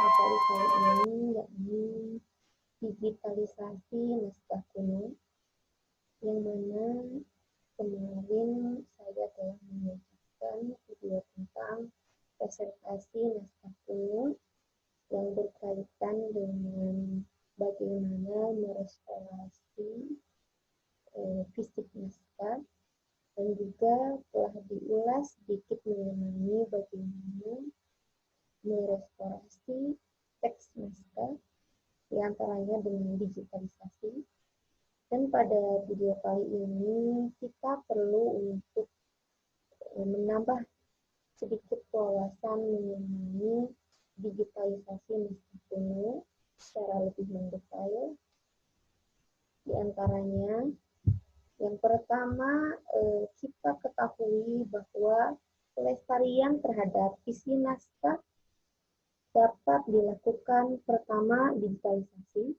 materi kali ini yakni digitalisasi naskah kuno, yang mana kemarin saya telah menyajikan video tentang presentasi naskah kuno yang berkaitan dengan bagaimana merestorasi fisik naskah, dan juga telah diulas sedikit mengenai bagaimana merestorasi teks naskah, diantaranya dengan digitalisasi. Dan pada video kali ini kita perlu untuk menambah sedikit wawasan mengenai digitalisasi naskah kuno secara lebih mendetail. Di antaranya, yang pertama, kita ketahui bahwa pelestarian terhadap isi naskah dapat dilakukan pertama digitalisasi,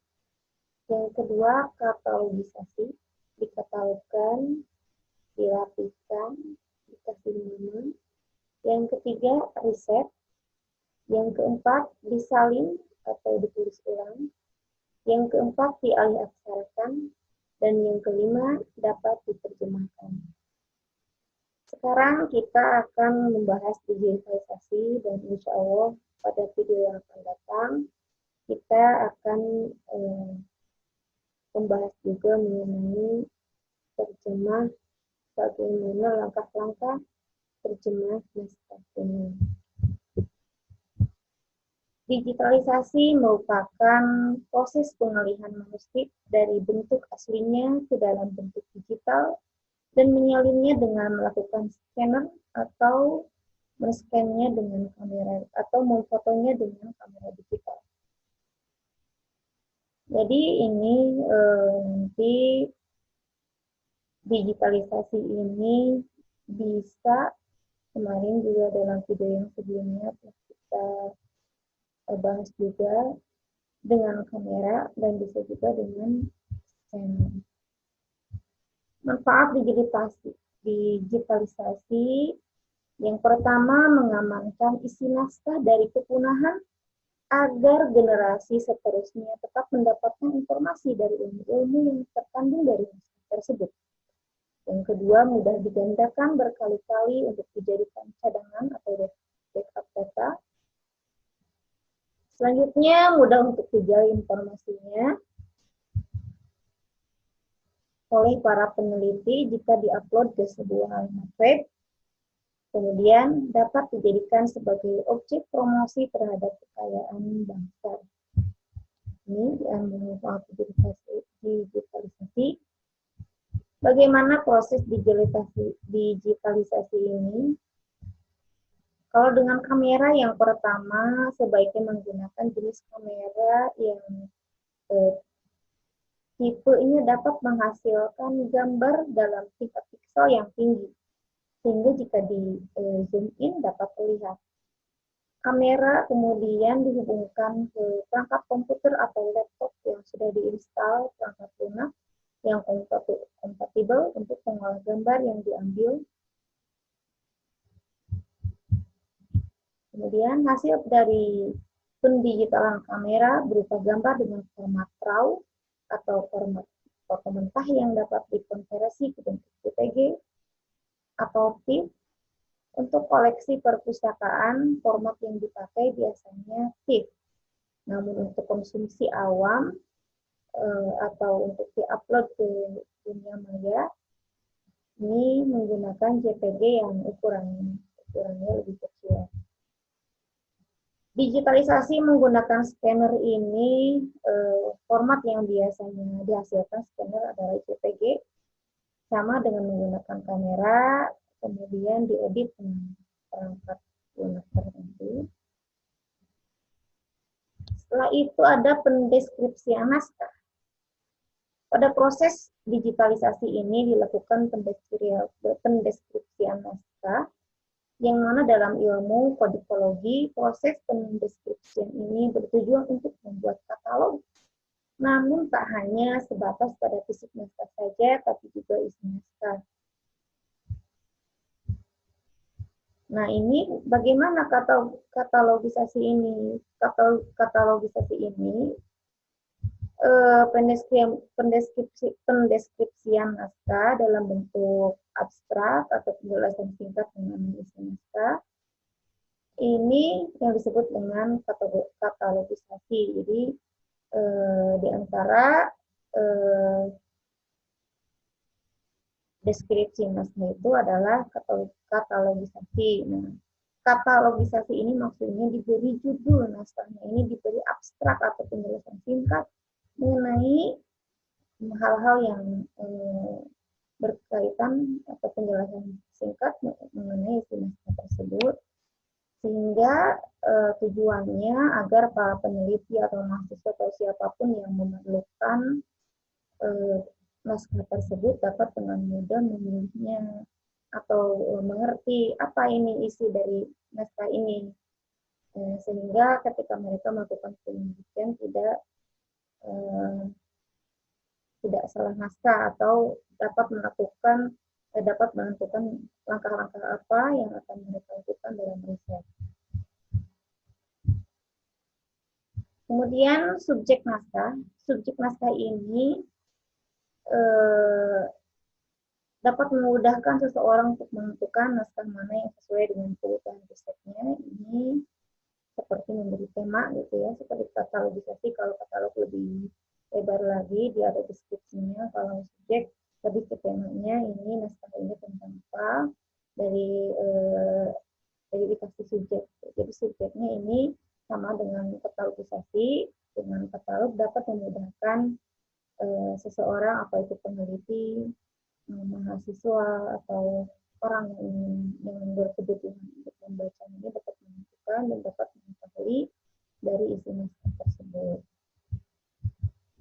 yang kedua katalogisasi, dikatalogkan, dirapihkan, dikasih nama, yang ketiga riset, yang keempat disalin atau ditulis ulang, yang keempat dialih-aksarakan, dan yang kelima dapat diterjemahkan. Sekarang kita akan membahas digitalisasi, dan insya Allah pada video yang akan datang kita akan membahas juga mengenai terjemah, bagaimana langkah-langkah terjemah naskah kuno. Digitalisasi merupakan proses pengalihan manuskrip dari bentuk aslinya ke dalam bentuk digital dan menyalinnya dengan melakukan scanner atau men-scan-nya dengan kamera atau memfotonya dengan kamera digital. Jadi ini nanti digitalisasi ini bisa, kemarin juga dalam video yang sebelumnya kita bahas juga dengan kamera dan bisa juga dengan scanner. Manfaat digitalisasi yang pertama, mengamankan isi naskah dari kepunahan agar generasi seterusnya tetap mendapatkan informasi dari ilmu-ilmu yang terkandung dari naskah tersebut. Yang kedua, mudah digandakan berkali-kali untuk dijadikan cadangan atau backup data. Selanjutnya, mudah untuk digali informasinya oleh para peneliti jika diupload ke sebuah halaman web. Kemudian dapat dijadikan sebagai objek promosi terhadap kekayaan bangsa. Ini yang manfaat digitalisasi. Bagaimana proses digitalisasi ini? Kalau dengan kamera, yang pertama sebaiknya menggunakan jenis kamera yang tipenya dapat menghasilkan gambar dalam tingkat piksel yang tinggi, sehingga jika di zoom in dapat terlihat. Kamera kemudian dihubungkan ke perangkat komputer atau laptop yang sudah diinstal perangkat lunak yang kompatibel untuk mengolah gambar yang diambil. Kemudian hasil dari pendigitalan kamera berupa gambar dengan format RAW atau format foto mentah yang dapat dikonversi ke bentuk JPG atau TIFF. Untuk koleksi perpustakaan, format yang dipakai biasanya TIFF. Namun untuk konsumsi awam atau untuk diupload ke dunia maya, ini menggunakan JPG yang ukurannya lebih kecil. Digitalisasi menggunakan scanner ini, format yang biasanya dihasilkan scanner adalah JPG, sama dengan menggunakan kamera, kemudian diedit dengan perangkat lunak tertentu. Setelah itu ada pendeskripsian naskah. Pada proses digitalisasi ini dilakukan pendeskripsian naskah, yang mana dalam ilmu kodikologi, proses pendeskripsian ini bertujuan untuk membuat katalog, namun tak hanya sebatas pada fisik naskah saja, tapi juga isi naskah. Nah, ini bagaimana katalogisasi ini? Katalogisasi ini pendeskripsian naskah dalam bentuk abstrak atau penjelasan singkat mengenai isi naskah. Ini yang disebut dengan katalogisasi. Jadi di antara deskripsi naskah itu adalah katalogisasi. Nah, katalogisasi ini maksudnya diberi judul naskahnya, ini diberi abstrak atau penjelasan singkat mengenai hal-hal yang berkaitan atau penjelasan singkat mengenai isi naskah tersebut, sehingga tujuannya agar para peneliti atau mahasiswa atau siapapun yang memerlukan naskah tersebut dapat dengan mudah memilihnya atau mengerti apa ini isi dari naskah ini, sehingga ketika mereka melakukan penelitian tidak salah naskah atau dapat menentukan langkah-langkah apa yang akan mereka lakukan dalam riset. Kemudian subjek naskah. Subjek naskah ini dapat memudahkan seseorang untuk menentukan naskah mana yang sesuai dengan kebutuhan risetnya. Ini seperti memberi tema gitu ya, seperti katalogisasi. Kalau katalog lebih lebar lagi, dia ada deskripsinya. Kalau subjek lebih ke temanya, ini naskah ini tentang apa, dari dikasih subjek. Jadi subjeknya ini sama dengan katalogisasi. Dengan katalog dapat memudahkan seseorang, apa itu peneliti, mahasiswa, atau orang yang berkebutuhan untuk membaca ini dapat menentukan dan dapat mengetahui dari isi naskah tersebut.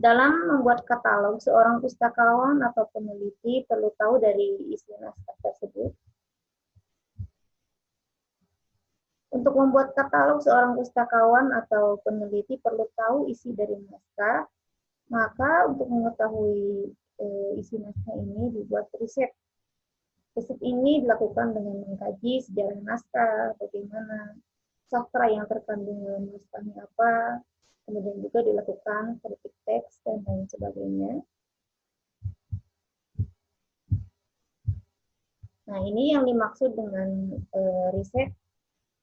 Dalam membuat katalog, seorang pustakawan atau peneliti perlu tahu dari isi naskah tersebut. Untuk membuat katalog, seorang pustakawan atau peneliti perlu tahu isi dari naskah. Maka untuk mengetahui isi naskah ini dibuat riset. Riset ini dilakukan dengan mengkaji sejarah naskah, bagaimana sastra yang terkandung dalam naskahnya apa, kemudian juga dilakukan kritik teks dan lain sebagainya. Nah, ini yang dimaksud dengan riset,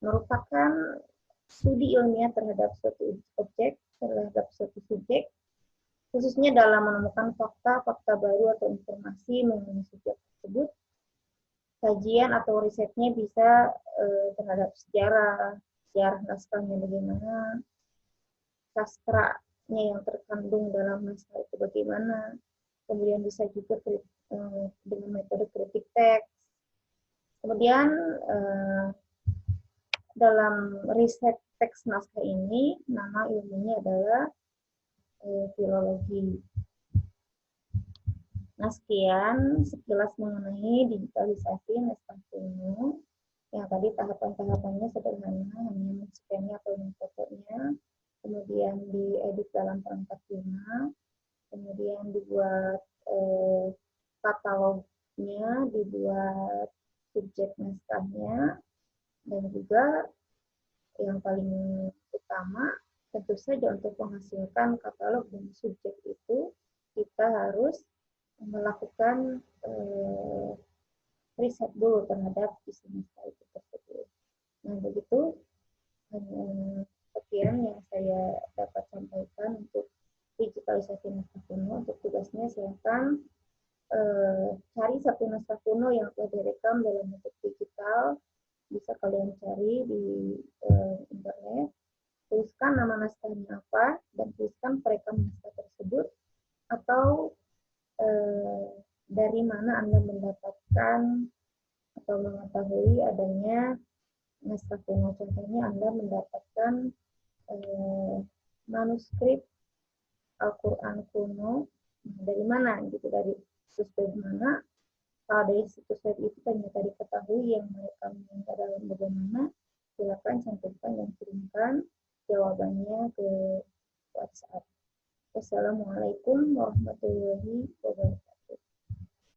merupakan studi ilmiah terhadap suatu objek, terhadap suatu subjek, khususnya dalam menemukan fakta-fakta baru atau informasi mengenai subjek tersebut. Kajian atau risetnya bisa terhadap sejarah naskahnya bagaimana, sastranya yang terkandung dalam naskah itu bagaimana, kemudian bisa juga dengan metode kritik teks. Kemudian dalam riset teks naskah ini, nama ilmunya adalah filologi. Nah, sekian sekilas mengenai digitalisasi naskah kuno. Yang tadi tahapan-tahapannya sederhana, hanya men-scan-nya atau men-fotonya, kemudian diedit dalam perangkat lunak, kemudian dibuat katalognya, dibuat subjek naskahnya, dan juga yang paling utama tentu saja untuk menghasilkan katalog dan subjek itu kita harus melakukan riset dulu terhadap isi naskah itu tersebut. Nah, begitu sekian yang saya dapat sampaikan untuk digitalisasi naskah kuno. Untuk tugasnya silakan cari satu naskah kuno yang telah direkam dalam bentuk digital, bisa kalian cari di internet, tuliskan nama naskahnya apa, dan tuliskan perekam naskah tersebut, atau dari mana Anda mendapatkan atau mengetahui adanya naskah kuno. Contohnya Anda mendapatkan manuskrip Al-Quran kuno, dari mana gitu, dari situs web mana. Kalau dari situs web itu ternyata diketahui yang mereka minta dalam bagaimana, silakan cantumkan dan kirimkan jawabannya ke WhatsApp. Wassalamualaikum warahmatullahi wabarakatuh.